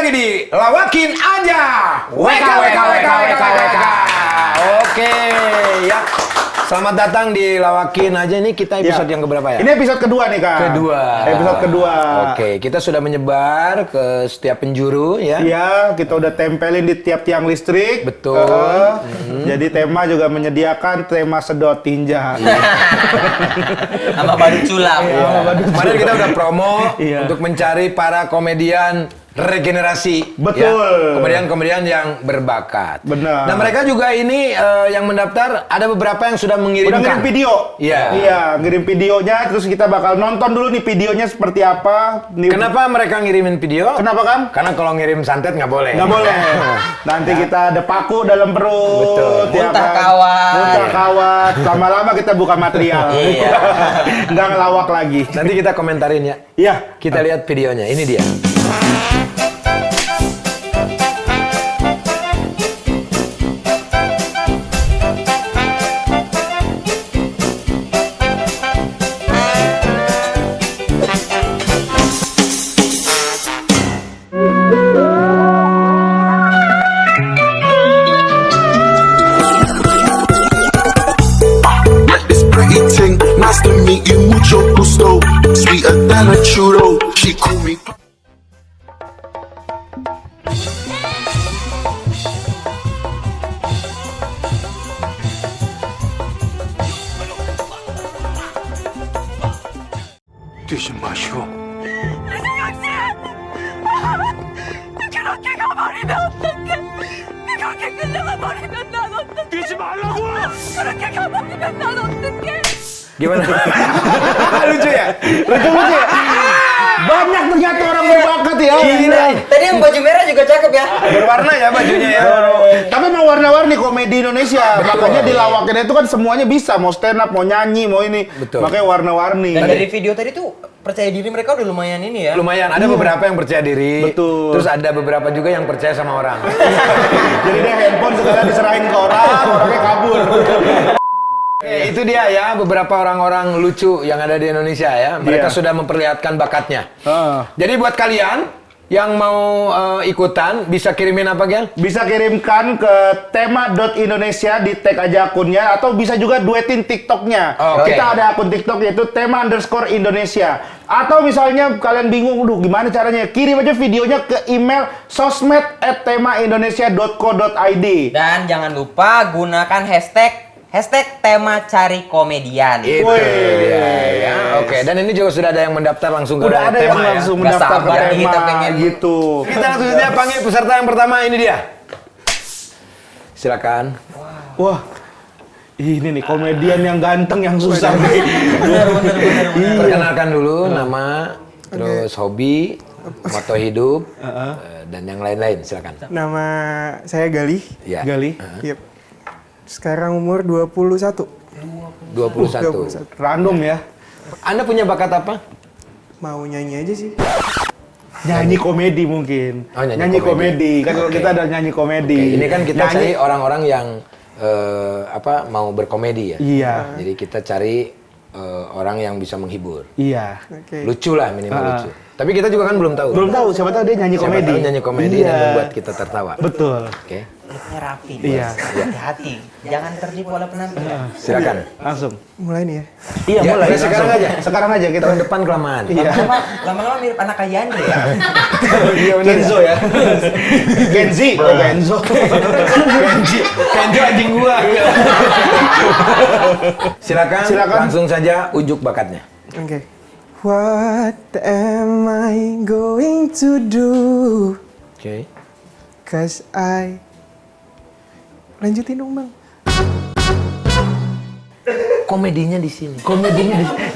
lagi di Lawakin Aja. WK. Oke, ya. Selamat datang di Lawakin Aja. Ini kita episode yang keberapa ya? Ini episode kedua nih, Kak. Episode kedua. Oke, kita sudah menyebar ke setiap penjuru ya. Iya, kita udah tempelin di tiap tiang listrik. Betul. Jadi tema juga menyediakan tema sedot tinja. Sama badut sulap. Kemarin kita udah promo Iya. untuk mencari para komedian regenerasi. Betul. Ya. Komedian-komedian yang berbakat. Benar. Nah, mereka juga ini yang mendaftar, ada beberapa yang sudah mengirimkan. Udah ngirim video. Iya. Iya, ngirim videonya, terus kita bakal nonton dulu nih videonya seperti apa. Kenapa mereka ngirimin video? Kenapa, Kang? Karena kalau ngirim santet nggak boleh. Nggak boleh. Nanti kita ada paku dalam perut. Betul. Ya Muntah kan? kawat. Muntah kawat. Lama-lama kita buka material. Iya. Nggak ngelawak lagi. Nanti kita komentarin ya. Iya. Kita lihat videonya. Ini dia. This pretty thing, nice to meet you, mucho gusto. Sweeter than a churro, she call me. 조심마시오. 그렇게 가버리면 어떡해? 그렇게 끌려가버리면 난 어떡해? 뛰지 말라고! 그렇게 가버리면 난 어떡해? Gimana? Lucu ya? Lucu ya? Banyak ternyata orang berbakat ya. Gila. Tadi yang baju merah juga cakep ya. Berwarna ya bajunya ya. Tapi mau warna-warni komedi Indonesia. Makanya di Lawakin itu kan semuanya bisa. Mau stand up, mau nyanyi, mau ini. Betul. Makanya warna-warni. Dan dari video tadi tuh percaya diri mereka udah lumayan ini ya. Lumayan, ada beberapa yang percaya diri. Betul. Terus ada beberapa juga yang percaya sama orang. Jadi dia handphone sekalian diserahin ke orang, orangnya kabur. Oke, itu dia ya beberapa orang-orang lucu yang ada di Indonesia ya. Mereka Iya. sudah memperlihatkan bakatnya. Ah. Jadi buat kalian yang mau ikutan bisa kirimin apa, Gel? Bisa kirimkan ke tema.indonesia, di tag aja akunnya, atau bisa juga duetin TikToknya. Oke. Kita ada akun TikTok yaitu tema_Indonesia. Atau misalnya kalian bingung, gimana caranya? Kirim aja videonya ke email sosmed@temaindonesia.co.id. Dan jangan lupa gunakan hashtag tema cari komedian. Itu dia ya. Oke, dan ini juga sudah ada yang mendaftar langsung ke Udah ada yang tema ya. langsung Nggak mendaftar ke sabar nih tema kita pengen. gitu. Kita langsung saja panggil peserta yang pertama, ini dia. Silakan. Wah, ini nih komedian yang ganteng yang susah nih. Bener. Perkenalkan dulu nama, terus hobi, moto hidup, dan yang lain-lain. Silakan. Nama saya Galih. Ya. Gali, Yep. Sekarang umur 21. 21. random ya. Anda punya bakat apa? Mau nyanyi aja sih. Nyanyi komedi mungkin. Oh, nyanyi nyanyi komedi. Kan kalau Oke. kita ada nyanyi komedi. Oke, ini kan kita Nyanyi- cari orang-orang yang mau berkomedi ya. Iya. Jadi kita cari orang yang bisa menghibur. Iya. Oke. Lucu lah, minimal lucu. Tapi kita juga kan belum tahu. Belum tahu, siapa tahu dia nyanyi Siapa komedi. tahu nyanyi komedi Iya. dan membuat kita tertawa. Betul. Oke, Lipnya rapi. Iya. Hati-hati. Jangan tertipu oleh penampilan. silakan. Langsung. Mulai nih ya. Iya, Ya, mulai. sekarang langsung. aja. Sekarang aja kita. Tahun depan kelamaan. Iya. Lama-lama mirip anak Kak Yandre ya. Iya benar. Kenzo ya. Genzi. Oh, Genzo. Kenjo anjing gua. Silakan, Silakan. langsung saja ujuk bakatnya. Oke. What am I going to do? Oke. Cause I... Lanjutin dong, Bang. Komedinya di sini.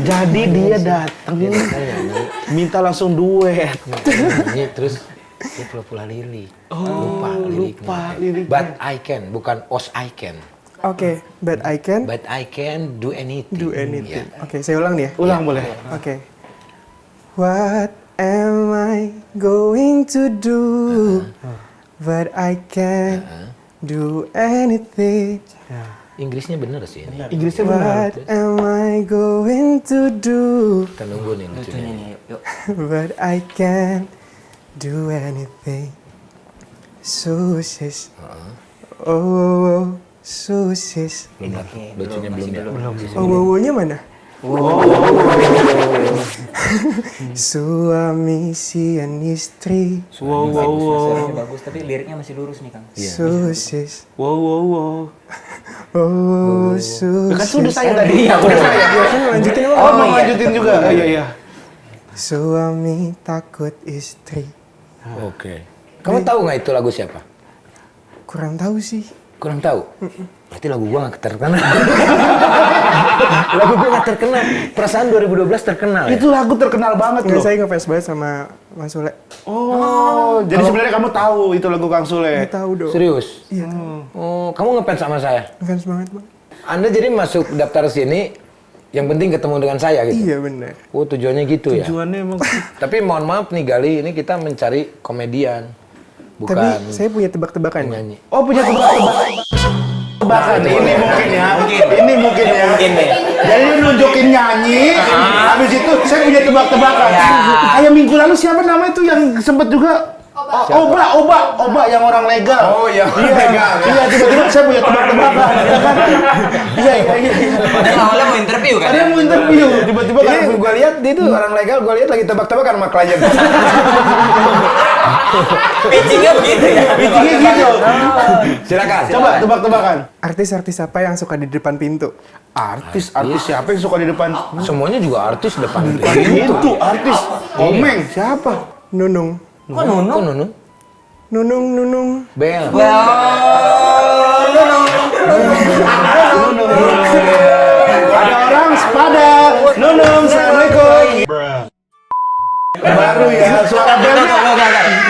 Jadi dia datang Nyanyi, minta langsung duet. nyanyi, terus dia pula-pula lirik. Lupa liriknya. But I can, bukan os I can. Oke, but I can But I can do anything. do anything. Ya. Oke, saya ulang nih ya. Ulang boleh. Oke. What am I going to do? But I can do anything. Inggrisnya bener sih ini. Inggrisnya benar. What am I going to do? Kita nunggu nih lucunya. Lucunya nih, yuk. But I can do anything. Susis. Oh, susis. Lucunya belum ya? Oh, mana? Suami sian istri. Suaranya bagus tapi liriknya masih lurus nih Kang. Susis. Wow. Oh, susis. Kan sudah saya tadi. Iya, udah saya. Lanjutin apa? Oh, mau lanjutin juga. Iya. Suami takut istri. Oke. Kamu tahu nggak itu lagu siapa? Kurang tahu sih. Kurang tahu? Berarti lagu gua nggak terkenal. Lagu gua nggak terkenal. Perasaan 2012 terkenal ya? Itu lagu terkenal banget Nggak, loh. saya ngefans banget sama Mas Sule. Oh, jadi sebenarnya kamu tahu itu lagu Kang Sule. Tahu dong. Serius? Iya, Oh, kamu ngefans sama saya? ngefans banget bang. Anda jadi masuk daftar sini, yang penting ketemu dengan saya gitu? Iya benar. Oh, tujuannya gitu ya? Tujuannya emang Tapi mohon maaf nih Gali, ini kita mencari komedian. Bukan Tapi saya punya tebak-tebakan. penyanyi. Oh, punya tebakan. Ini mungkin ya. Ini mungkin ya. Jadi lu nunjukin nyanyi, habis itu saya punya tebak-tebakan. Kayak minggu lalu siapa namanya itu yang sempet juga Oba yang orang legal. Oh iya, legal. Iya, tiba-tiba saya punya tebak-tebakan. Ya kan? Iya. Padahal awalnya mau interview kan? Ada yang mau interview, tiba-tiba Ini gue lihat dia tuh orang legal, gue lihat lagi tebak-tebakan sama klien. Pitchingnya begitu ya? pitchingnya gitu. Silakan. Coba tebak-tebakan. Artis-artis apa yang suka di depan pintu? Artis siapa yang suka di depan? Semuanya juga artis depan Itu artis. Komeng siapa? Nunung. Kok Nunung? Kok Nunung? Nunung. Bel. Ada orang sepada. Nunung, assalamualaikum. Baru ya suara belnya.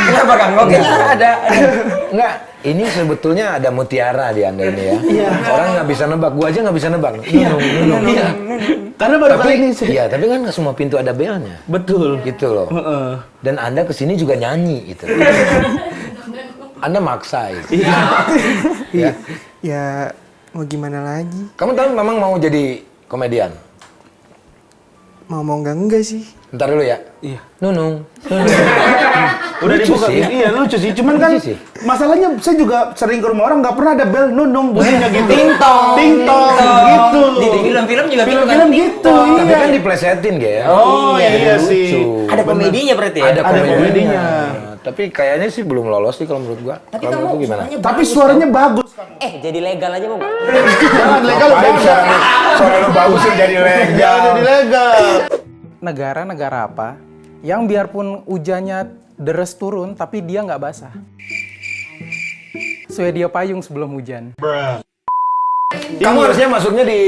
Kenapa Kang? Oke, ada. Enggak, ini sebetulnya ada mutiara di Anda ini ya. Iya. Orang nggak bisa nebak, gua aja nggak bisa nebak. Nunung. Iya. Karena baru kali ini sih. Iya, tapi kan nggak semua pintu ada belnya. Betul. Gitu loh. Dan Anda kesini juga nyanyi gitu. Anda maksa itu. Ya. Ya mau gimana lagi? Kamu tahu memang mau jadi komedian? Mau enggak sih? Ntar dulu ya. Iya. Nunung. Udah Lucu dibuka. sih. Iya, lucu sih. Cuman kan Lucu sih. masalahnya saya juga sering ke rumah orang nggak pernah ada bel nunung bunyinya gitu. Ting-tong. Ting-tong gitu. Di film-film juga gitu kan? Film-film gitu. Tapi Iya. kan diplesetin ya. Oh, iya sih. Lucu. Ada komedinya berarti ya? Ada Ada komedinya. Tapi kayaknya sih belum lolos sih kalau menurut gua. Tapi Kalau kamu menurut gua gimana? suaranya Tapi bagus, suaranya bagus. jadi legal aja mau. Jangan legal udah ada. Suara lu bagus jadi legal. Jangan jadi legal. Negara-negara apa yang biarpun hujannya deres turun tapi dia nggak basah? Swedia payung sebelum hujan. Kamu harusnya masuknya di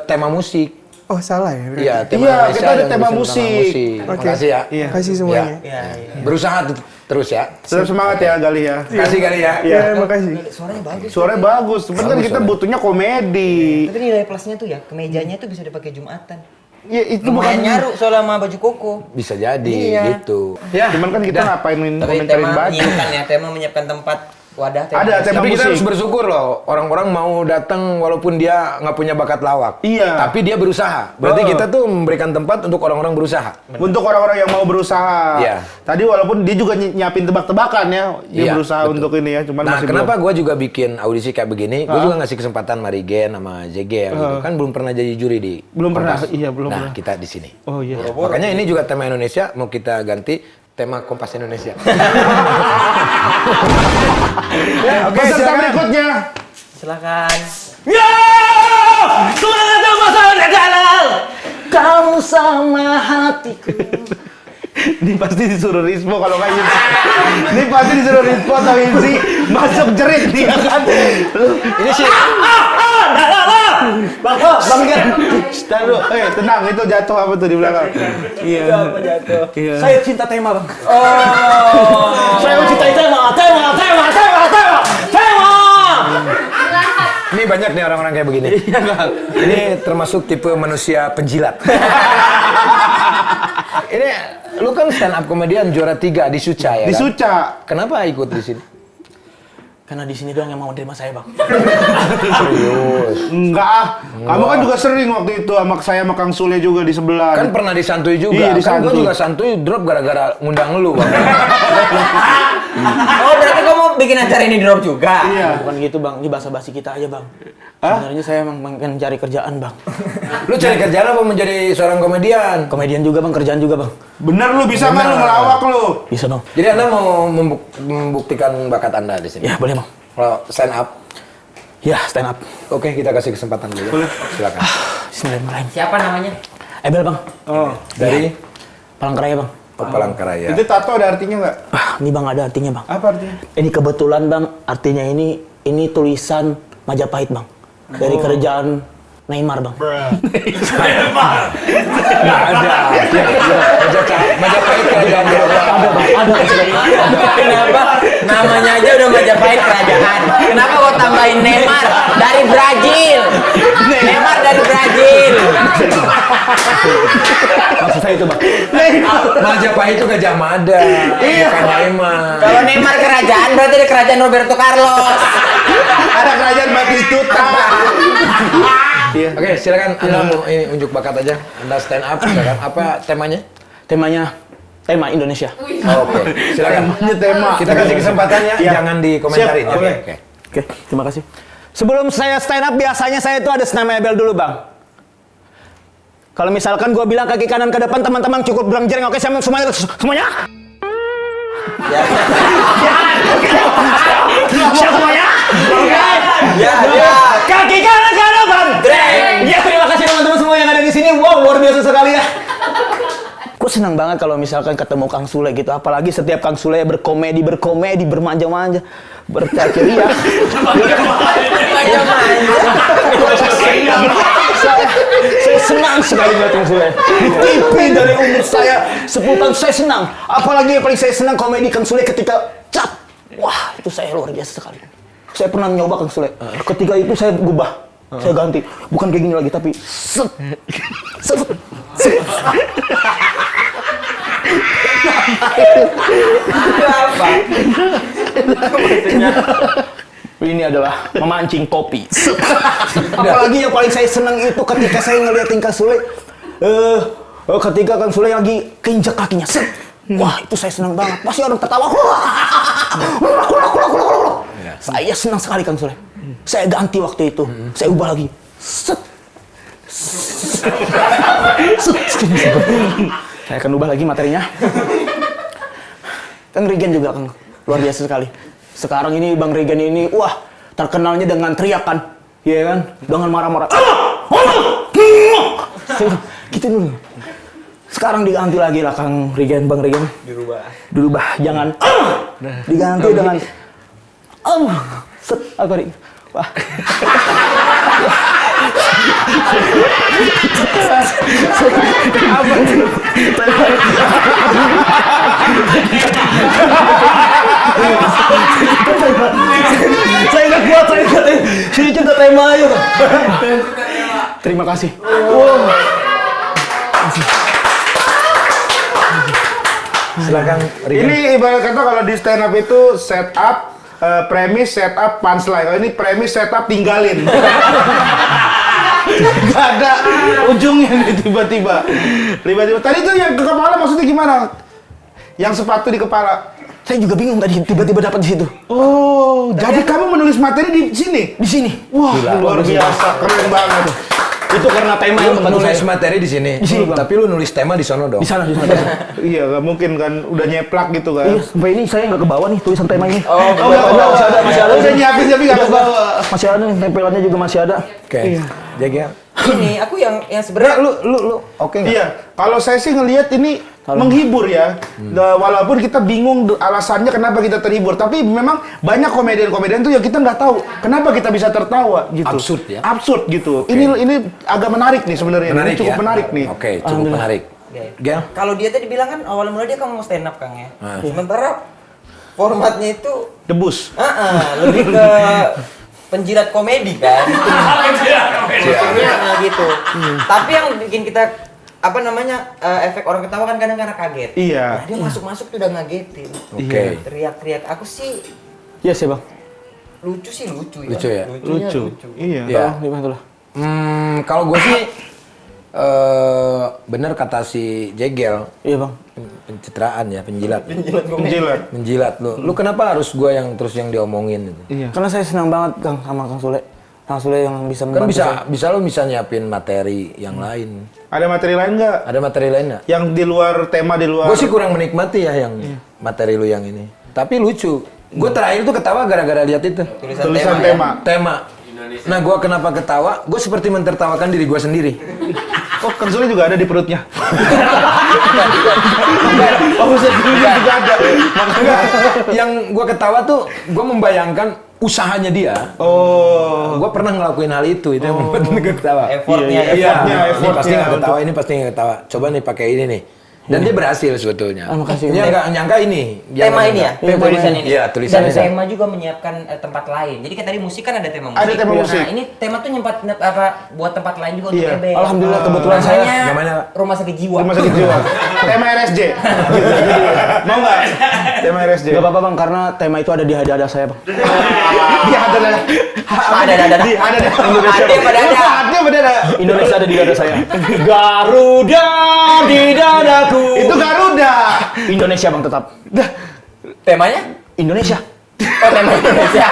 tema musik. Oh salah ya? berarti? Iya, tema Iya, Indonesia kita ada dan tema bisa musik. tentang Oke. Makasih ya. Iya. Kasih semuanya. Ya. Berusaha terus ya. Tetap semangat ya Gali ya. Kasih kali ya. Iya, makasih. Suaranya bagus. Suaranya bagus. Sebenarnya Bagus kita suaranya. butuhnya komedi. Tapi nilai plusnya tuh ya, kemejanya tuh bisa dipakai Jumatan. Ya itu Lumayan bukan nyaru soalnya sama baju koko. Bisa jadi Iya. gitu. Ya, Cuman kan kita udah. ngapain Tapi komentarin tema baju. menyiapkan ya, tema menyiapkan tempat wadah tema. Ada tema Tapi kita musik. harus bersyukur loh, orang-orang mau datang walaupun dia nggak punya bakat lawak. Iya. Tapi dia berusaha. Berarti Oh. kita tuh memberikan tempat untuk orang-orang berusaha. Untuk orang-orang yang mau berusaha. Iya. Tadi walaupun dia juga nyiapin tebak-tebakan ya, dia Iya, berusaha betul. untuk ini ya, cuman Nah, masih kenapa belum. gue juga bikin audisi kayak begini? Gue juga ngasih kesempatan Marigen sama Jegel gitu. Kan belum pernah jadi juri di Belum pernah, Kompas. iya, belum Nah, pernah. kita di sini. Oh iya. Makanya ini juga tema Indonesia, mau kita ganti tema Kompas Indonesia. Ya, oke, Peserta silakan. berikutnya. Silakan. Ya! Semangat dong Mas Jalal. Kamu sama hatiku. Ini pasti disuruh Rispo kalau nggak Insi. Ini pasti disuruh Rispo atau Insi masuk jerit dia kan. Ini sih Bang Gen. Taruh, tenang itu jatuh apa tuh di belakang? Iya. Apa jatuh? Iya. Saya cinta tema bang. Saya mencintai tema. ini banyak nih orang-orang kayak begini. Ini termasuk tipe manusia penjilat. Ini lu kan stand up komedian juara 3 di Suca ya Di kan? Suca. Kenapa ikut di sini? Karena di sini doang yang mau terima saya bang. Serius. Enggak ah. Kamu kan juga sering waktu itu sama saya sama Kang Sule juga di sebelah. Kan pernah disantui juga. Iya, Kan disantui. gue juga santuy drop gara-gara ngundang lu bang. Oh, berarti kamu bikin acara ini drop juga. Iya. Bukan gitu bang, ini basa-basi kita aja bang. Sebenarnya saya emang pengen cari kerjaan bang. Lu cari kerjaan apa menjadi seorang komedian? Komedian juga bang, kerjaan juga bang. Bener lu bisa kan lu ngelawak lu? Bisa bang. Jadi Anda mau membuktikan bakat Anda di sini? Ya boleh bang. Kalau stand up, Ya stand up. oke kita kasih kesempatan dulu. Silakan. Bismillahirrahmanirrahim. Siapa namanya? Ebel bang. Oh. Dari Palangkaraya bang. Palangkaraya. Itu tato ada artinya nggak? Ini bang ada artinya bang. Apa artinya? Ini kebetulan bang, artinya ini tulisan Majapahit bang. Dari kerajaan Neymar bang. Nggak ada. Majapahit kerajaan Ada bang, ada. Kenapa? Namanya aja udah Majapahit kerajaan. Kenapa kau tambahin Neymar dari Brazil? Neymar dari Brazil. Maksud saya itu bang. Majapahit itu Gajah Mada, bukan Neymar. Kalau Neymar kerajaan berarti ada kerajaan Roberto Carlos. Ada kerajaan Batistuta. Iya. Oke, silakan Anda mau ini unjuk bakat aja. Anda stand up, silakan. Apa temanya? Tema Indonesia. Oke, silakan. Ini tema. Kita kasih kesempatannya, Iya. jangan dikomentarin. Siap, boleh. Oke. Oke, terima kasih. Sebelum saya stand up, biasanya saya itu ada senam Ebel dulu bang. Kalau misalkan gue bilang kaki kanan ke depan, teman-teman cukup bilang jering. Oke, semuanya? Semuanya? Semuanya? Ya, ya. Kaki kanan ke depan. Ya, terima kasih teman-teman semua yang ada di sini. Wow, luar biasa sekali ya. Gue senang banget kalau misalkan ketemu Kang Sule gitu. Apalagi setiap Kang Sule berkomedi, bermanja-manja, berceria. Saya senang sekali melihat Kang Sule. Di TV dari umur saya 10 tahun saya senang. Apalagi yang paling saya senang komedi Kang Sule ketika cat. Wah, itu saya luar biasa sekali. Saya pernah nyoba Kang Sule. Ketika itu saya gubah. Saya ganti. Bukan kayak gini lagi, tapi set. Set. Set. Apa? Ini adalah memancing kopi. Apalagi yang paling saya senang itu ketika saya ngeliatin Kang Sule, ketika Kang Sule lagi keinjak kakinya, set. Wah, itu saya senang banget. Pasti orang tertawa. Saya senang sekali Kang Sule. Saya ganti waktu itu. Saya ubah lagi. Set. Saya akan ubah lagi materinya. Kang Regen juga Kang, luar biasa sekali. Sekarang ini Bang Regen ini, wah, terkenalnya dengan teriakan, ya kan? Dengan marah-marah. Gitu dulu. Sekarang diganti lagi lah Kang Regen, Bang Regen. Dirubah, jangan. Diganti dengan. Set, apa nih? Wah. Apa itu? Saya nggak kuat, sini cerita tema ayo. Terima kasih. Silakan. Ini ibarat kata kalau di stand up itu set up, premis, set up, punchline. Kalau ini premis, set up, tinggalin. Gak ada ujungnya nih tiba-tiba. Tadi tuh yang ke kepala maksudnya gimana? Yang sepatu di kepala. Saya juga bingung tadi tiba-tiba dapat di situ. Oh, jadi kamu menulis materi di sini? Di sini. Wah, luar biasa, keren banget. Itu karena tema yang tempat nulis saya. materi di sini. Di sini, Bang. Tapi lu nulis tema di sono dong. Di sana. Iya, gak mungkin kan udah nyeplak gitu kan. Iya, sampai ini saya nggak ke bawah nih tulisan tema ini. Oh, masih ada. Udah nyiapin tapi gak ke bawah. Masih ada nih, tempelannya juga masih ada. Oke. Jaga. Ini aku yang sebenarnya Lu oke nggak? Iya, kalau saya sih ngelihat ini menghibur ya. Walaupun kita bingung alasannya kenapa kita terhibur, tapi memang banyak komedian-komedian tuh yang kita nggak tahu kenapa kita bisa tertawa gitu. Absurd ya? Absurd gitu. Ini agak menarik nih sebenarnya. Ini cukup ya? menarik nih. Oke, cukup menarik. Gel? kalau dia tadi bilang kan awal mula dia kan mau stand up Kang ya. Sementara formatnya itu Debus. lebih ke penjilat komedi kan. Gitu. Tapi yang bikin kita efek orang ketawa kan kadang karena kaget. Iya. Nah, dia masuk tuh udah ngagetin. Oke. Teriak-teriak. Aku sih Iya sih bang. lucu ya. Lucu ya? Lucunya Lucu. Iya. Iya. Gimana tuh lah? Kalau gue sih Bener kata si Jegel, Iya bang. pencitraan ya, penjilat. Penjilat. Menjilat lu. Lu kenapa harus gua yang terus yang diomongin itu? Iya. Karena saya senang banget Kang sama Kang Sule. Kang Sule yang bisa Kan membantu bisa lu bisa nyiapin materi yang lain. Ada materi lain nggak? Ada materi lain nggak? Yang di luar tema di luar. Gue sih kurang menikmati ya yang materi lu yang ini. Tapi lucu. Gue terakhir tuh ketawa gara-gara lihat itu. Tulisan tema. Tema. Nah, gue kenapa ketawa? Gue seperti mentertawakan diri gue sendiri. Oh, konsolnya juga ada di perutnya. Oh, konsolnya juga ada. Enggak. Yang gue ketawa tuh, gue membayangkan usahanya dia. Oh. Gue pernah ngelakuin hal itu yang membuat gue ketawa. Effortnya, Iya, ini effortnya pasti nggak untuk- ketawa, ini pasti nggak ketawa. Coba nih pakai ini nih. Dan dia berhasil sebetulnya. makasih. Dia nggak nyangka ini. Dia Tema nggak ini ya, nyangka. tulisan ini. Iya, tulisan Dan ini. tema juga menyiapkan tempat lain. Jadi kayak tadi musik kan ada tema musik. Ada tema musik. Nah, ini tema tuh buat tempat lain juga untuk Iya. ebek. Alhamdulillah, kebetulan saya- Namanya Rumah Sakit Jiwa. Rumah sakit jiwa. Tema RSJ. Mau nggak? Tema RSJ. Gak apa-apa bang, karena tema itu ada di hadiah saya bang. Dia ada. Ada. Indonesia. Ada pada ada. Ada pada ada. Indonesia ada di dada saya. Garuda di dadaku. Itu Garuda. Indonesia bang tetap. Temanya? Indonesia. Oh, tema Indonesia.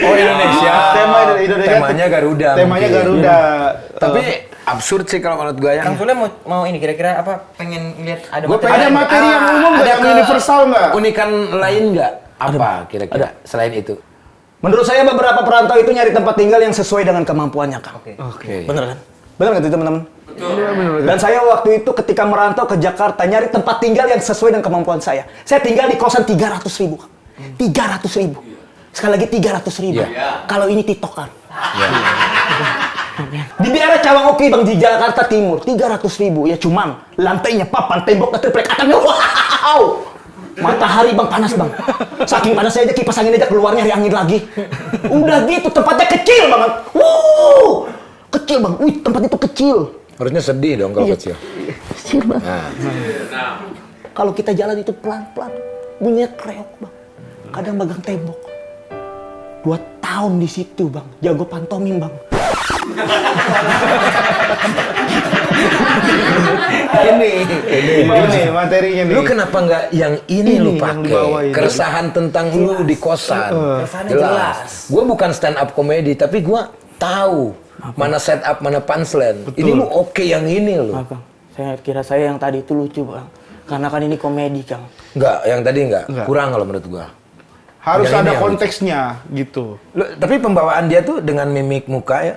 Oh, Indonesia. Tema Indonesia. Temanya Garuda. Temanya mungkin. Garuda. Tapi absurd sih kalau menurut gue ya. Kang Sule mau ini kira-kira apa? Pengen lihat ada Gua materi Ada pengen- materi yang umum nggak? Yang universal nggak? Unikan lain nggak? Apa kira-kira selain itu? Menurut saya beberapa perantau itu nyari tempat tinggal yang sesuai dengan kemampuannya Kang. Oke. Bener kan? Bener nggak itu teman-teman? Dan saya waktu itu ketika merantau ke Jakarta nyari tempat tinggal yang sesuai dengan kemampuan saya. Saya tinggal di kosan 300.000 Kang. 300.000. Sekali lagi 300.000. Iya. Kalau ini tiktokan. Di daerah Cawang Oke bang, di Jakarta Timur 300.000 ya, cuman lantainya papan, temboknya triplek, atapnya wow, matahari bang, panas bang, saking panasnya aja kipas angin aja keluarnya dari angin lagi. Udah gitu tempatnya kecil banget, kecil bang, wih tempat itu kecil. Harusnya sedih dong kalau Iya. kecil. Kecil bang. Kalau kita jalan itu pelan-pelan, bunyinya kreok bang, kadang megang tembok. 2 tahun di situ bang, jago pantomim bang. Ini materinya nih. Lu kenapa nggak yang ini lu Ini yang pakai? dibawa ini. Keresahan tentang lu di kosan. Jelas. Gua bukan stand up comedy, tapi gua tahu mana set up, mana punchline. Ini lu oke yang ini lu. Bang, saya kira saya yang tadi itu lucu bang, karena kan ini komedi Kang. Enggak, yang tadi enggak. Enggak. Kurang kalau menurut gua. Harus Yang ini ada yang konteksnya gitu. Tapi pembawaan dia tuh dengan mimik muka ya,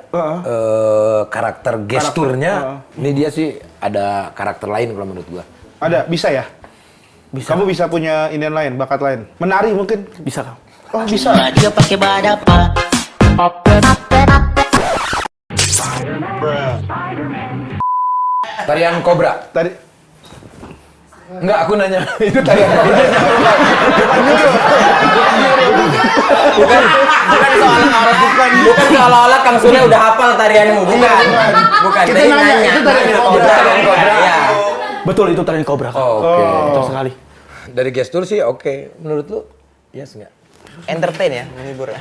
karakter gesturnya, ini dia sih ada karakter lain kalau menurut gua. Ada, bisa ya? Bisa. Kamu bisa punya inian lain, bakat lain. Menari mungkin? Bisa Kang. Oh, bisa. Dia pakai badapa. Tarian kobra. Tadi Enggak, aku nanya. Itu tarian kobra. Bukan seolah-olah Kang Sule udah hafal tarianmu, bukan. Bukan, Kita tadi nanya, nanya. itu tarian kobra. Tarian kobra. Iya. Betul itu tarian kobra Kang. Oke. Betul sekali. Dari gestur sih oke. Menurut lu? Yes enggak? Entertain ya, menghibur.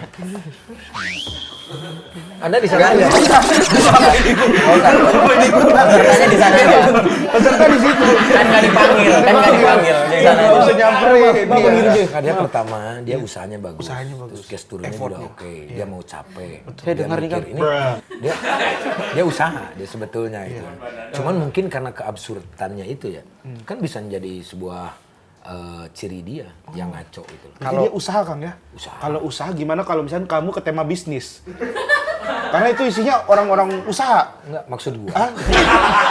Anda di sana aja. Pesertanya di sana aja. peserta di situ. Kan nggak dipanggil. Di sana Nggak usah aja. nyamperin. Nah, dia pertama dia usahanya bagus. Terus gesturnya juga oke. Dia mau capek. Saya Dia dengar nih, mikir, Kang. ini dia usaha dia sebetulnya itu. Cuman mungkin karena keabsurdannya itu ya. Kan bisa menjadi sebuah ciri dia yang ngaco itu. Kalau dia usaha Kang ya? Usaha. Kalau usaha gimana kalau misalnya kamu ke tema bisnis? Karena itu isinya orang-orang usaha. Enggak, maksud gua.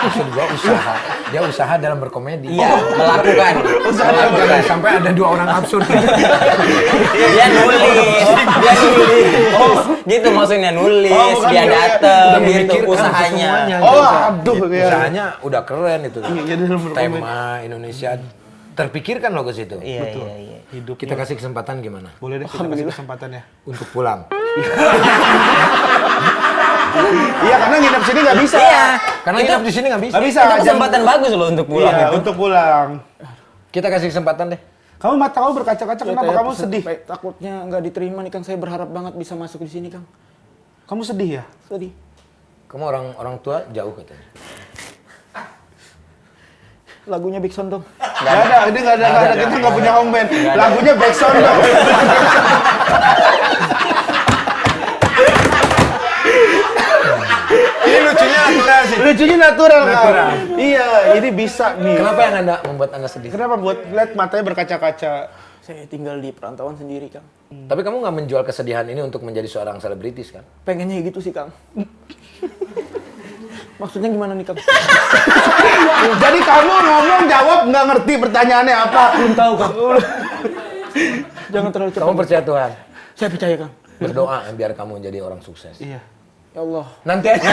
Maksud gua usaha. Dia usaha dalam berkomedi. Iya, melakukan. Jangan sampai ada 2 orang absurd. Dia nulis. Gitu maksudnya nulis, bukan dia nulis. dateng Udah gitu memikirkan usahanya. semuanya. Oh, aduh, iya. Usahanya udah keren itu. Iya, dalam berkomedi. Tema Indonesia terpikirkan loh ke situ. Iya, iya. Kita kasih kesempatan gimana? Boleh deh kita kasih kesempatannya. Untuk pulang. Iya, karena nginep sini nggak bisa. Iya. Karena nginep di sini nggak bisa. Nggak bisa. Itu kesempatan bagus loh untuk pulang Iya, itu. untuk pulang. Kita kasih kesempatan deh. Kamu mata kamu berkaca-kaca, kenapa kamu sedih? Takutnya nggak diterima nih Kang. Saya berharap banget bisa masuk di sini Kang. Kamu sedih ya? Sedih. Kamu orang tua jauh katanya. lagunya Big Sound dong. Nggak ada, ini nggak ada. Kita nggak punya home band. Lagunya backsound dong. Ini lucunya natural sih. Lucunya natural kan? Iya, ini bisa nih. Kenapa yang membuat Anda sedih? Kenapa buat lihat matanya berkaca-kaca? Saya tinggal di perantauan sendiri, Kang. Tapi kamu nggak menjual kesedihan ini untuk menjadi seorang selebritis kan? Pengennya gitu sih, Kang. Maksudnya gimana nih, Kang? Jadi kamu ngomong jawab nggak ngerti pertanyaannya apa? Belum tahu, Kang. Jangan terlalu cepat. Kamu percaya Tuhan? Saya percaya, Kang. Berdoa biar kamu jadi orang sukses. Iya. Ya Allah. Nanti aja.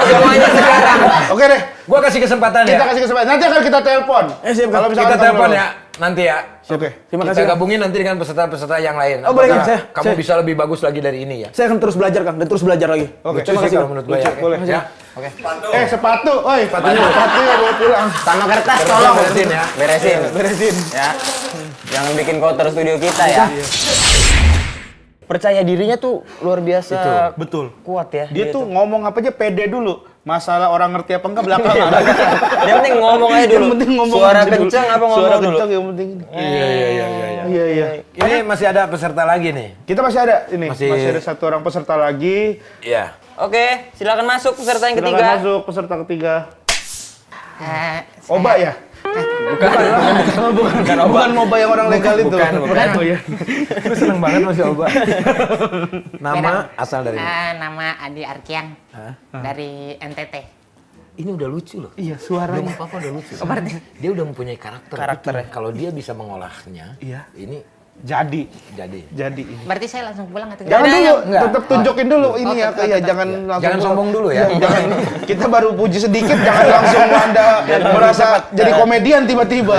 Semuanya sekarang. Oke deh, Gua kasih kesempatan kita ya. kasih kesempatan. Nanti akan kita telepon. Siap, Kang. Kalau misalkan Kita kamu telepon mau. ya. Nanti ya. Oke. Terima Kita kasih, Kang. gabungin nanti dengan peserta-peserta yang lain. Oh, boleh, Kang. Apakah kamu Saya- bisa lebih bagus lagi dari ini ya? Saya akan terus belajar, Kang, dan terus belajar lagi. Oke. Lucu sih kalau menurut gue ya. Boleh. Ya. Oke. Sepatu. Oi, sepatunya bawa pulang. Sama kertas tolong. Beresin ya. Beresin. Ya. Jangan bikin kotor studio kita ya. Percaya dirinya tuh luar biasa. Betul. Kuat ya. Dia tuh ngomong apa aja pede dulu. Masalah orang ngerti apa enggak belakangan. Yang penting ngomong aja dulu. Yang penting ngomong Suara aja dulu. kencang apa ngomong Suara dulu? kencang yang penting. Iya. Ini masih ada peserta lagi nih. Kita masih ada ini. Masih- Masih ada satu orang peserta lagi. Iya. Oke, silakan masuk peserta yang Silakan ketiga. masuk peserta ketiga. Oba ya? Bukan Moba yang orang legal itu. Bukan. Oh, iya. Gue seneng banget masih Oba. Nama asal dari Nama Adi Arkian dari NTT. ini udah lucu loh. Iya, Belum suaranya. apa-apa udah lucu. Dia udah mempunyai karakter. Kalau dia bisa mengolahnya, Iya. ini Jadi jadi. Berarti saya langsung pulang atau Jangan gimana? dulu, enggak. tetap tunjukin dulu ini ya, tetap, kayak tetap. jangan langsung Jangan sombong dulu ya. Jangan, kita baru puji sedikit, jangan langsung Anda merasa jadi komedian tiba-tiba.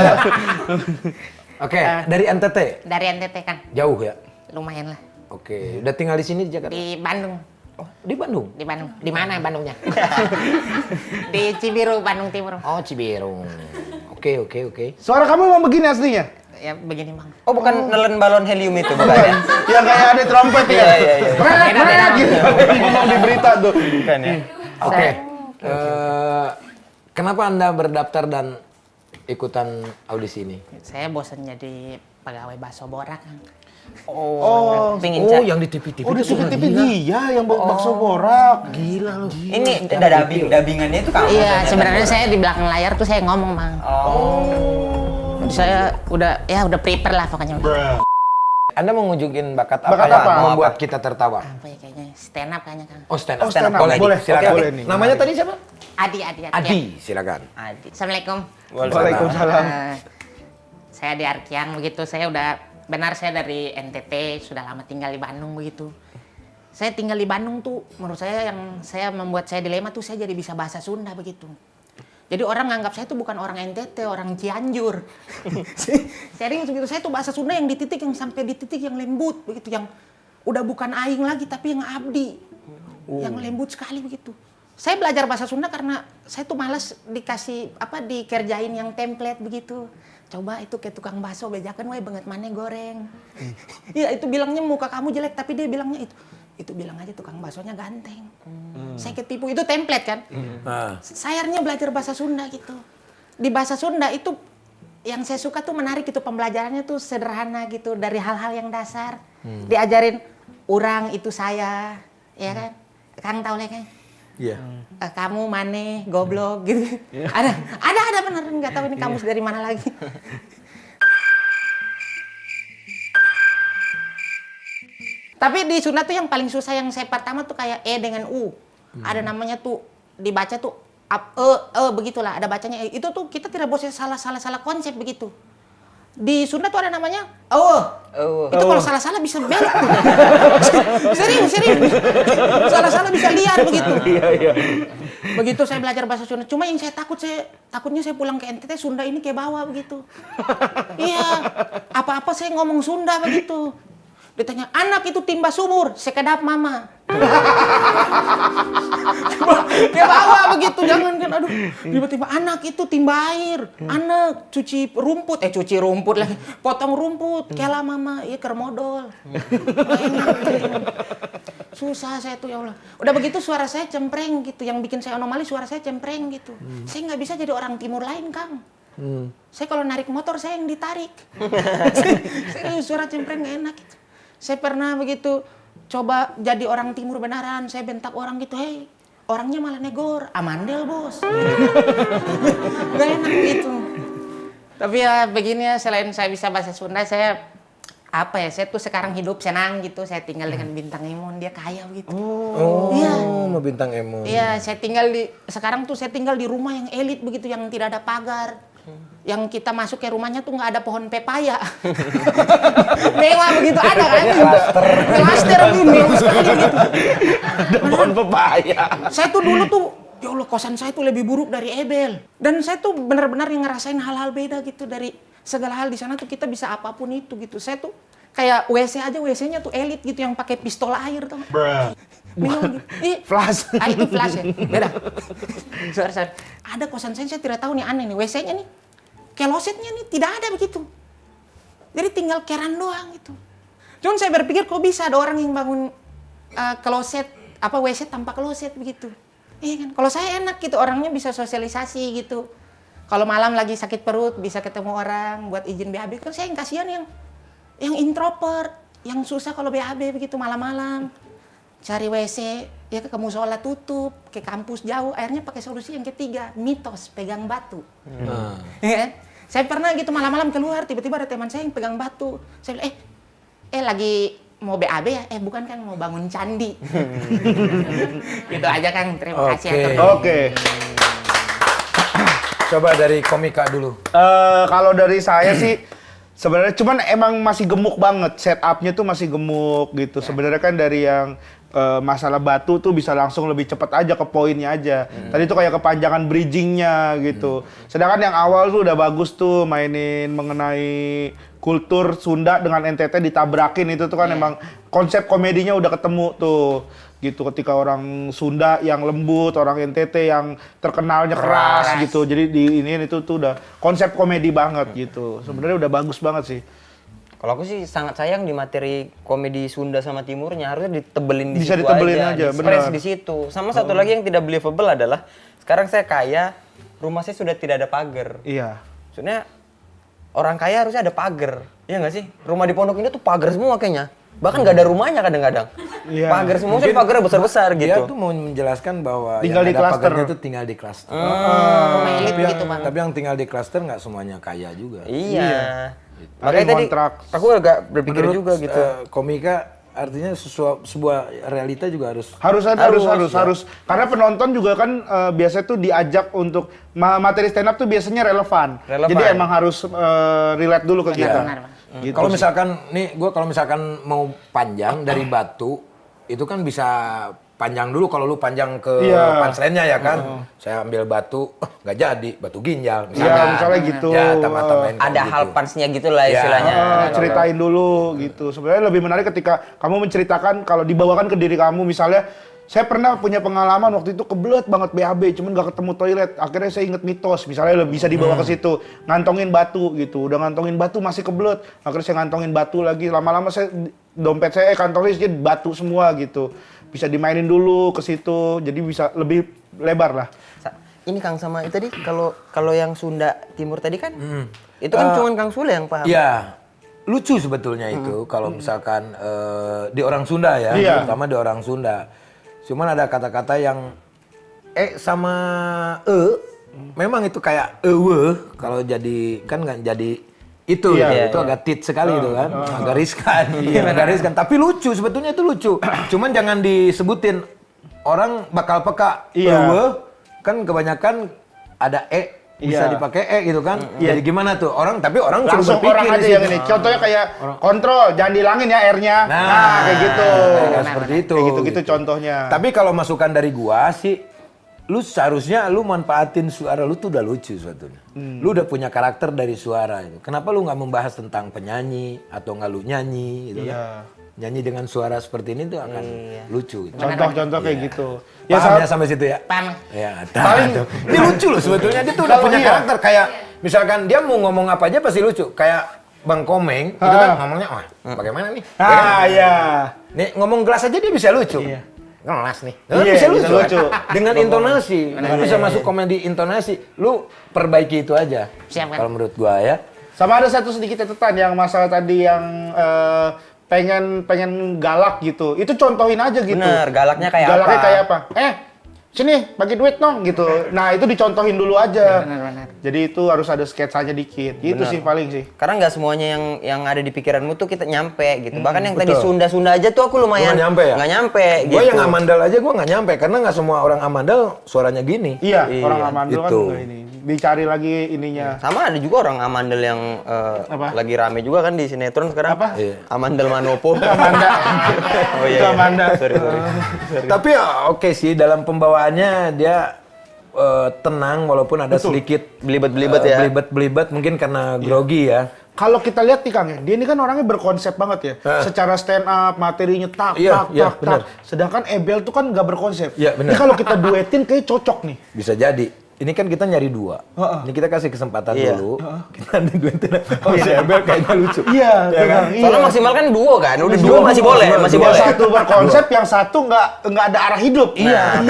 Oke, dari NTT. Dari NTT kan, Jauh ya? lumayan lah. Oke, udah tinggal di sini di Jakarta? Di Bandung. Oh, di Bandung? Di Bandung. Di mana Bandungnya? Di Cibiru, Bandung Timur. Oh, Ciberung. Oke. Suara kamu emang begini aslinya? Ya begini bang. Oh, bukan nelen balon helium itu bukan ya? Yang kayak ada trompet ya? Iya. Meret, gitu. Ngomong di berita tuh. Bukan ya? Oke. Kenapa Anda berdaftar dan ikutan audisi ini? Saya bosan jadi pegawai bakso borak kan. Pingin Oh, cari. yang di TV-TV Oh, di itu TV dia yang bakso borak. gila loh. Ini dubbingannya itu kamu. Iya, sebenarnya saya di belakang layar tuh saya ngomong bang. Jadi saya udah prepare lah pokoknya. Anda mau nunjukin bakat apa Bakat yang apa? membuat kita tertawa? Apa ya kayaknya stand up kayaknya kan. Oh, stand up. Oh, stand up. Boleh, Boleh. silakan. Oke, boleh nih. Namanya tadi siapa? Adi. Adi, silakan. Adi. Assalamualaikum. Waalaikumsalam. Saya di Arkian begitu. Saya dari NTT, sudah lama tinggal di Bandung begitu. Saya tinggal di Bandung tuh, menurut saya yang saya membuat saya dilema tuh saya jadi bisa bahasa Sunda begitu. Jadi orang nganggap saya tuh bukan orang NTT, orang Cianjur. Serius begitu, saya tuh bahasa Sunda yang di titik yang sampai di titik yang lembut begitu, yang udah bukan aing lagi tapi yang abdi. Yang lembut sekali begitu. Saya belajar bahasa Sunda karena saya tuh malas dikerjain yang template begitu. Coba itu ke tukang bakso bejakan wae banget maneh goreng. Iya, itu bilangnya muka kamu jelek tapi dia bilangnya itu bilang aja tukang baksonya ganteng. Saya ketipu, itu template kan. Sayarnya belajar bahasa Sunda gitu. Di bahasa Sunda itu yang saya suka tuh menarik gitu, pembelajarannya tuh sederhana gitu, dari hal-hal yang dasar. Diajarin urang itu saya, ya kan? Kang tahu lah kan? Iya. Kamu maneh goblok gitu. Ada bener, nggak tahu ini kamus dari mana lagi. Tapi di Sunda tuh yang paling susah yang saya pertama tuh kayak E dengan U. Ada namanya tuh dibaca tuh begitulah, ada bacanya E. Itu tuh kita tidak boleh salah konsep begitu. Di Sunda tuh ada namanya itu kalau salah-salah bisa belok tuh. Serius. Salah-salah bisa liar begitu. Iya. Begitu saya belajar bahasa Sunda. Cuma yang takutnya saya pulang ke NTT Sunda ini kayak bawah begitu. Iya. Apa-apa saya ngomong Sunda begitu. Ditanya, anak itu timba sumur, sekedap mama. Kayak bawa begitu, jangan kan, aduh. Tiba-tiba anak itu timba air, anak cuci rumput lagi, potong rumput, kela mama, iya kermodol. susah saya tuh ya Allah. Udah begitu suara saya cempreng gitu, yang bikin saya anomali suara saya cempreng gitu. Saya nggak bisa jadi orang timur lain, Kang. Saya kalau narik motor saya yang ditarik. Serius, suara cempreng nggak enak gitu. Saya pernah begitu coba jadi orang timur beneran, saya bentak orang gitu, hei, orangnya malah negor, amandel bos. Gak enak gitu. Tapi ya begini ya, selain saya bisa bahasa Sunda, saya tuh sekarang hidup senang gitu. Saya tinggal dengan Bintang Emon, dia kaya begitu. Iya. Mau Bintang Emon. Iya, sekarang tuh saya tinggal di rumah yang elit begitu, yang tidak ada pagar. Yang kita masuk ke rumahnya tuh nggak ada pohon pepaya. Mewah begitu, ada kan? Klaster mewah sekali gitu. Ada pohon pepaya. Saya tuh dulu tuh, ya Allah, kosan saya tuh lebih buruk dari Ebel. Dan saya tuh benar-benar yang ngerasain hal-hal beda gitu, dari segala hal di sana tuh kita bisa apapun itu gitu. Saya tuh kayak WC aja, WC-nya tuh elit gitu, yang pakai pistol air tuh. Gitu. Flash. Itu flash ya, beda. Sorry. Ada kosan saya tidak tahu nih, aneh nih, WC-nya nih, klosetnya nih tidak ada begitu. Jadi tinggal keran doang gitu. Cuman saya berpikir kok bisa ada orang yang bangun kloset, WC tanpa kloset begitu. Iya kan, kalau saya enak gitu, orangnya bisa sosialisasi gitu. Kalau malam lagi sakit perut, bisa ketemu orang buat izin BAB. Kan saya yang kasihan yang introvert, yang susah kalau BAB begitu malam-malam. Cari WC, ya ke musola tutup, ke kampus jauh, akhirnya pakai solusi yang ketiga, mitos, pegang batu. Ya, saya pernah gitu malam-malam keluar, tiba-tiba ada teman saya yang pegang batu. Saya bilang, lagi mau BAB ya? Bukan kan, mau bangun candi. Gitu aja Kang, terima kasih. Oke. Coba dari komika dulu. Kalau dari saya sih sebenarnya cuman emang masih gemuk banget, setupnya tuh masih gemuk gitu. Sebenarnya kan dari yang masalah batu tuh bisa langsung lebih cepat aja ke poinnya aja. Tadi tuh kayak kepanjangan bridgingnya gitu. Sedangkan yang awal tuh udah bagus tuh mainin mengenai kultur Sunda dengan NTT ditabrakin, itu tuh kan emang konsep komedinya udah ketemu tuh. Gitu, ketika orang Sunda yang lembut, orang NTT yang terkenalnya keras gitu. Jadi di ini itu tuh udah konsep komedi banget gitu. Sebenarnya udah bagus banget sih. Kalau aku sih sangat sayang di materi komedi Sunda sama Timurnya, harusnya ditebelin di Bisa situ ditebelin aja, aja, di-stress benar. di situ. Sama satu lagi yang tidak believable adalah sekarang saya kaya, rumah saya sudah tidak ada pagar. Iya. Maksudnya orang kaya harusnya ada pagar, iya nggak sih? Rumah di Pondok Indah tuh pagar semua kayaknya. Bahkan nggak ada rumahnya kadang-kadang. Iya. Pagar semua, mungkin pagarnya besar-besar Dia gitu. tuh mau menjelaskan bahwa Tinggal yang di ada klaster. pagarnya itu tinggal di klaster. Rumah elit Tapi yang, gitu Bang. tapi yang tinggal di klaster nggak semuanya kaya juga. Iya. Ada Makanya yang tadi kontrak. aku agak berpikir Menurut, juga gitu. komika artinya sebuah realita juga harus Harus. Karena penonton juga kan biasanya tuh diajak untuk materi stand up tuh biasanya relevan. Jadi emang harus relate dulu ke kita. Benar, Bang. Gitu. Kalau misalkan nih, kalau misalkan mau panjang dari batu, itu kan bisa panjang dulu. Kalau lu panjang ke punchline-nya ya kan, saya ambil batu, nggak jadi, batu ginjal misalnya. Iya, misalnya gitu. Ya, tambah-tambahin kayak Ada gitu. hal punch-nya gitu lah istilahnya. Ceritain dulu gitu. Sebenarnya lebih menarik ketika kamu menceritakan kalau dibawakan ke diri kamu. Misalnya, saya pernah punya pengalaman waktu itu kebelet banget BAB, cuman nggak ketemu toilet. Akhirnya saya inget mitos, misalnya bisa dibawa ke situ, ngantongin batu gitu. Udah ngantongin batu masih kebelet. Akhirnya saya ngantongin batu lagi. Lama-lama saya dompet saya kantongnya jadi batu semua gitu. Bisa dimainin dulu ke situ, jadi bisa lebih lebar lah. Ini Kang sama itu tadi kalau yang Sunda Timur tadi kan itu kan cuman Kang Sule yang paham. Iya, lucu sebetulnya itu kalau misalkan di orang Sunda ya, Iya. terutama di orang Sunda. Cuman ada kata-kata yang sama memang itu kayak kalau jadi kan nggak jadi itu Iya, itu agak tit sekali itu kan, agak riskan, agak riskan. Tapi lucu sebetulnya itu lucu. Cuman jangan disebutin, orang bakal peka. Kan kebanyakan ada bisa dipakai gitu kan. Jadi gimana tuh orang, tapi orang Langsung coba orang berpikir aja di yang situ. ini. Contohnya kayak kontrol, jangan dihilangin ya R-nya. Nah, kayak gitu. Kayak seperti itu. Kayak gitu-gitu contohnya. Tapi kalau masukan dari gua sih, lu seharusnya lu manfaatin suara lu tuh udah lucu sebetulnya. Lu udah punya karakter dari suara itu. Kenapa lu nggak membahas tentang penyanyi atau nggak lu nyanyi gitu kan? Nyanyi dengan suara seperti ini tuh akan lucu. Gitu. Contoh-contoh kayak gitu. Ya, paham ya sampai situ ya? Paham. Ya, tuh. Dia lucu loh sebetulnya. Dia tuh udah punya karakter. Kayak misalkan dia mau ngomong apa aja pasti lucu. Kayak Bang Komeng, itu kan ngomongnya, wah bagaimana nih? Ya kan? Ah, iya. Nih ngomong gelas aja dia bisa lucu. Iya. Gelas nih. Iya, bisa bisa lucu. lucu. Dengan intonasi. Lu bisa masuk komedi intonasi. Lu perbaiki itu aja. Siap, kan? Kalau menurut gua ya. Sama ada satu sedikit catatan yang masalah tadi yang pengen galak gitu. Itu contohin aja gitu. Bener, galaknya kayak Galaknya apa? kayak apa? Sini bagi duit dong gitu. Nah itu dicontohin dulu aja. Benar-benar. Jadi itu harus ada sketsanya dikit. Gitu Bener. sih paling sih. Karena nggak semuanya yang ada di pikiranmu tuh kita nyampe gitu. Bahkan yang tadi Sunda-Sunda aja tuh aku lumayan Nggak nyampe ya? Nggak nyampe Gua gitu. yang amandal aja gua nggak nyampe karena nggak semua orang amandal suaranya gini. Iya, orang amandel kan gitu. enggak ini. Dicari lagi ininya. Sama ada juga orang amandel yang Apa? lagi rame juga kan di sinetron sekarang. Apa? Iya. Amandel Manopo. Amanda. Oh iya. Itu Amanda. Sorry. Tapi ya, oke sih dalam pembawaannya dia tenang walaupun ada sedikit Belibet-belibet ya. Belibet mungkin karena grogi ya. Kalau kita lihat nih Kang ya, dia ini kan orangnya berkonsep banget ya. Secara stand up, materinya tak, Iya, tak, iya, tak, benar. tak. Sedangkan Ebel tuh kan nggak berkonsep. Iya, benar. Ini kalau kita duetin kayak cocok nih. Bisa jadi. Ini kan kita nyari dua. Ini kita kasih kesempatan Iya. dulu. Kita duetin. Oh, si Ebel kayaknya lucu. Iya, Ya kan? Soalnya maksimal kan duo kan. Udah duo masih boleh, masih Yang boleh. satu berkonsep, yang satu nggak ada arah hidup. Iya.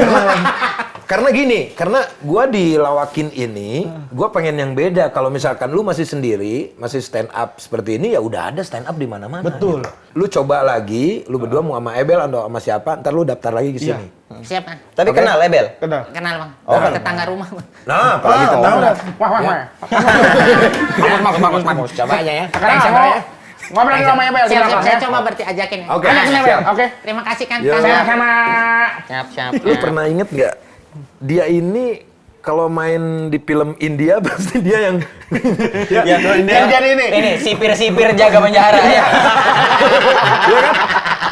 Karena gini, karena gua dilawakin ini, gua pengen yang beda. Kalau misalkan lu masih sendiri, masih stand up seperti ini, ya udah ada stand up di mana-mana. Betul. Gitu. Lu coba lagi, lu berdua mau sama Ebel atau sama siapa, ntar lu daftar lagi ke sini. Siap, Bang. Tapi kenal Ebel. Kenal. Kenal, Bang. Oh, kenal. Tetangga rumah, Bang. Nah, apalagi tetangga. Wah, wah, wah. Bagus. Coba aja ya. Sekarang mau ngobrol sama Ebel. Siap, siap. silakan, Saya ya. coba berarti ajakin ya. Oke, Ajakin Ebel, siap. oke. Terima kasih, Kang. Ya. Kang. Sama-sama. Siap, siap. Lu pernah inget nggak? Dia ini kalau main di film India pasti dia yang Yang jadi ini. Ini sipir-sipir jaga penjara ya.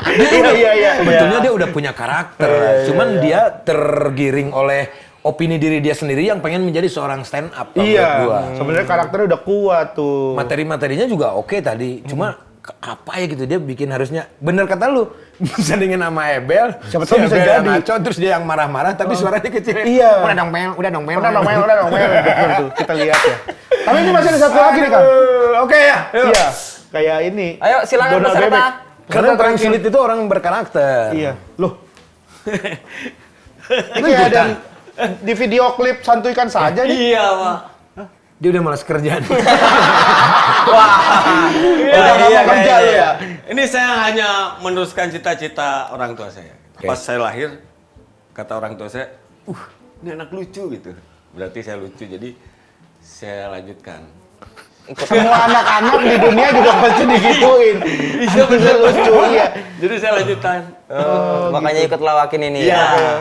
Iya. Sebetulnya dia udah punya karakter, cuman dia tergiring oleh opini diri dia sendiri yang pengen menjadi seorang stand up. kalau menurut gua. Iya. Sebenarnya karakternya udah kuat tuh. Materi-materinya juga oke tadi, cuma apa ya gitu dia bikin harusnya bener kata lu sandingin sama Ebel. Siapa tahu si bisa Ebel yang jadi. ngaco, terus dia yang marah-marah tapi suaranya kecil. Iya. Udah dong Mel, udah dong Mel. Udah dong, Betul tuh. Kita lihat ya. Tapi ini masih ada satu lagi nih, Kang. Oke ya. Iya. Kayak ini. Ayo silakan Donald peserta. Bebek. Karena yang paling sulit itu orang berkarakter. Iya. Loh. Ini kayak ada di video klip santuikan saja nih. Iya, Pak. Dia udah malas kerjaan. Udah nggak mau kerja lu ya. Ini saya hanya meneruskan cita-cita orang tua saya. Oke. Pas saya lahir, kata orang tua saya, ini anak lucu gitu. Berarti saya lucu, jadi saya lanjutkan. Semua anak-anak di dunia juga pasti digituin. Iya bener Lucu, iya. Jadi saya lanjutkan. Makanya ikut lawakin ini Iya. ya.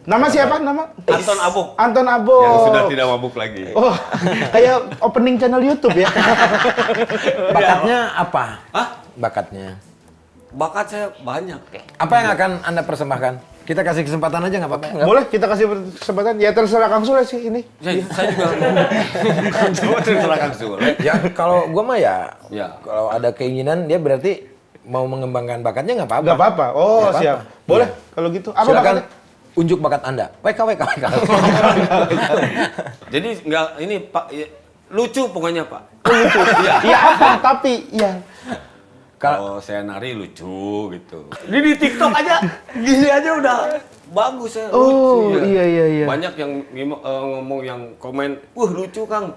Nama siapa? Nama? Anton Abuk. Anton Abo. Yang sudah tidak mabuk lagi. Oh, kayak opening channel YouTube ya. Bakatnya apa? Hah? Bakatnya. Bakat saya banyak. Apa yang akan Anda persembahkan? Kita kasih kesempatan aja nggak apa-apa? Boleh kita kasih kesempatan? Ya terserah Kang Sule sih ini. Saya juga. Coba terserah Kang Sule. Ya kalau gua mah ya, Ya. kalau ada keinginan dia berarti mau mengembangkan bakatnya nggak apa-apa. Nggak apa-apa. Oh, Nggak siap. apa-apa. Boleh Iya. kalau gitu. Apa Silakan bakatnya? unjuk bakat Anda. WK. Jadi nggak ini Pak lucu pokoknya Pak. Lucu. Iya apa? Tapi ya. Kalau saya nari lucu gitu. Ini di TikTok aja gini aja udah bagus ya. Oh, lucu, iya. Banyak yang ngomong yang komen, lucu Kang.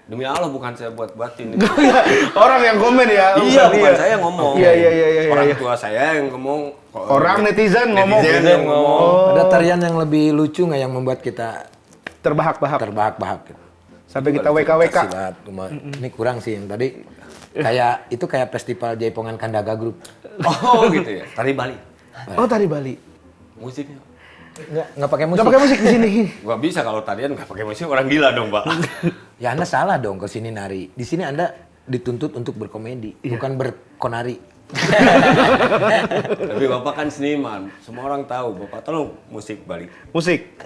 Demi Allah bukan saya buat-buatin. Orang yang komen ya. Iya, bukan saya yang ngomong. Iya. Orang tua saya yang ngomong. Orang netizen ngomong. Netizen yang ngomong. Ada tarian yang lebih lucu nggak yang membuat kita Terbahak-bahak. terbahak-bahak? Sampai kita WK. Silat, ini kurang sih yang tadi. Kayak festival Jaipongan Kandaga Group. Oh gitu ya. Tari Bali. Oh, tari Bali. Musiknya. Nggak pakai musik. Nggak pakai musik di sini. Gak bisa kalau tarian nggak pakai musik orang gila dong Pak. Ya Anda salah dong ke sini nari. Di sini Anda dituntut untuk berkomedi, bukan berkonari. Tapi Bapak kan seniman, semua orang tahu. Bapak tolong musik Bali. Musik.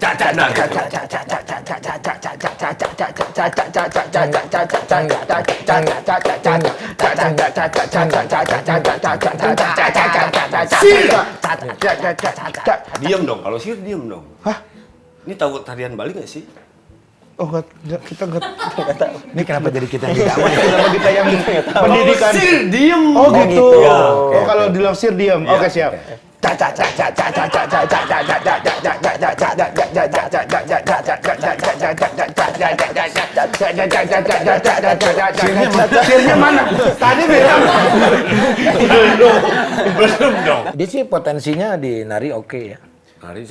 Diam dong, kalau sihir diam dong. Hah? Ini tahu tarian Bali nggak sih? Oh enggak, kita enggak tahu. Ini kenapa jadi kita yang tidak aman? Kenapa kita yang pendidikan? diem. Oh gitu. Oh, Oh kalau dilansir diam. Oke siap. Sirnya mana? Tadi bilang Belum dong. Dia sih potensinya di nari oke ya.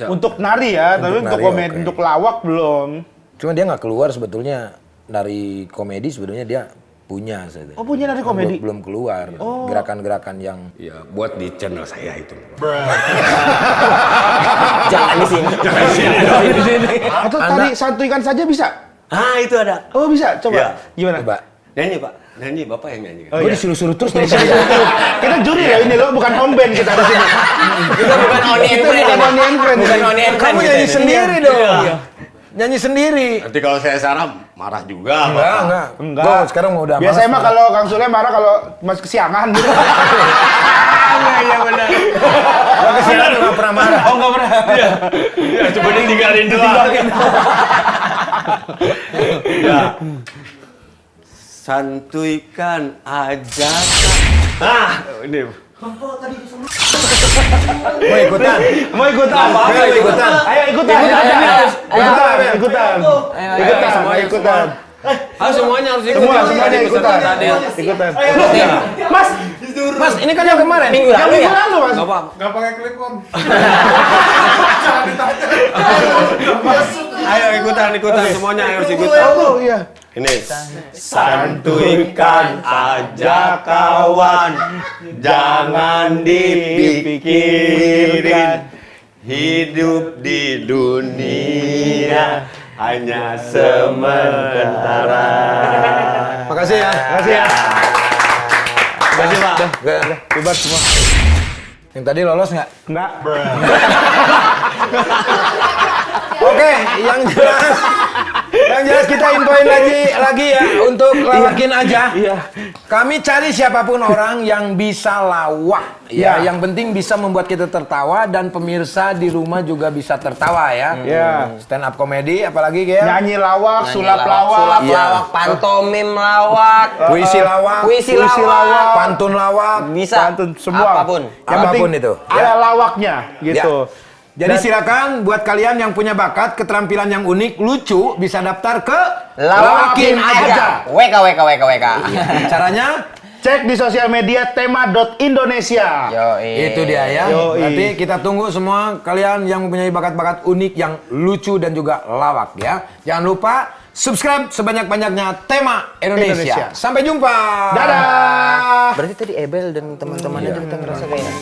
untuk nari ya, tapi untuk nari, komedi, oke. untuk lawak belum. Cuma dia nggak keluar sebetulnya nari komedi sebetulnya dia punya. Oh punya nari komedi? Belum keluar. Gerakan-gerakan yang Ya, buat di channel saya itu. Jangan di sini. Atau tari santuikan saja bisa? Ah, itu ada. Oh bisa, coba. Ya. Gimana? coba. Nyanyi, Pak. Nyanyi, Bapak yang nyanyi. Oh, Gue iya. disuruh-suruh terus dari Kita sini. kita juri loh ini loh, bukan home band kita di sini. Kita bukan Oni and Kita Friend. bukan Oni and Friend. Bukan Oni and Friend. Kamu kita nyanyi ini. sendiri dong. Nyanyi sendiri. Nanti kalau saya salah marah juga, Enggak, Bapak. enggak. Enggak. Gua sekarang mau udah Biasanya malas, mah kalau Kang Sule marah kalau masih kesiangan gitu. Iya benar. Gua kesiangan nggak pernah marah. Oh enggak pernah. Ya, cuma ditinggalin doang. Ya. Santuikan aja. Ah, ini. Mau ikutan? Mau ikutan? Ayo ikutan. Ayo ikutan. Ikutan. Ikutan. semuanya, Ikutan. Harus semuanya harus ikutan. Semuanya ikutan. Ikutan. Mas, Mas, ini kan yang kemarin. Minggu yang lalu minggu ya. lalu Mas. Nggak pakai clip on. Ayo ikutan semuanya harus ikutan. Oh iya. Ini santuikan aja kawan, jangan dipikirin. Hidup di dunia hanya sementara. Makasih ya. Makasih ya. Makasih, Pak. Bubar semua. Yang tadi lolos nggak? Enggak. Oke, yang jelas kita infoin lagi ya untuk lawakin aja. Iya. Kami cari siapapun orang yang bisa lawak ya. Yang penting bisa membuat kita tertawa dan pemirsa di rumah juga bisa tertawa ya. Iya. Stand up comedy apalagi kayak Nyanyi lawak, sulap Sulap lawak. Iya. lawak, pantomim lawak, puisi lawak, puisi lawak, pantun lawak, bisa Pantun semua. apapun. Yang penting Apapun itu. ada lawaknya gitu. Jadi silakan buat kalian yang punya bakat, keterampilan yang unik, lucu, bisa daftar ke Lawakin aja. WK. Caranya Cek di sosial media tema.indonesia. itu dia ya. Yoi. Nanti kita tunggu semua kalian yang mempunyai bakat-bakat unik yang lucu dan juga lawak ya. Jangan lupa subscribe sebanyak-banyaknya Tema Indonesia. Indonesia. Sampai jumpa. Dadah. Berarti tadi Ebel dan teman-temannya juga ngerasa kayak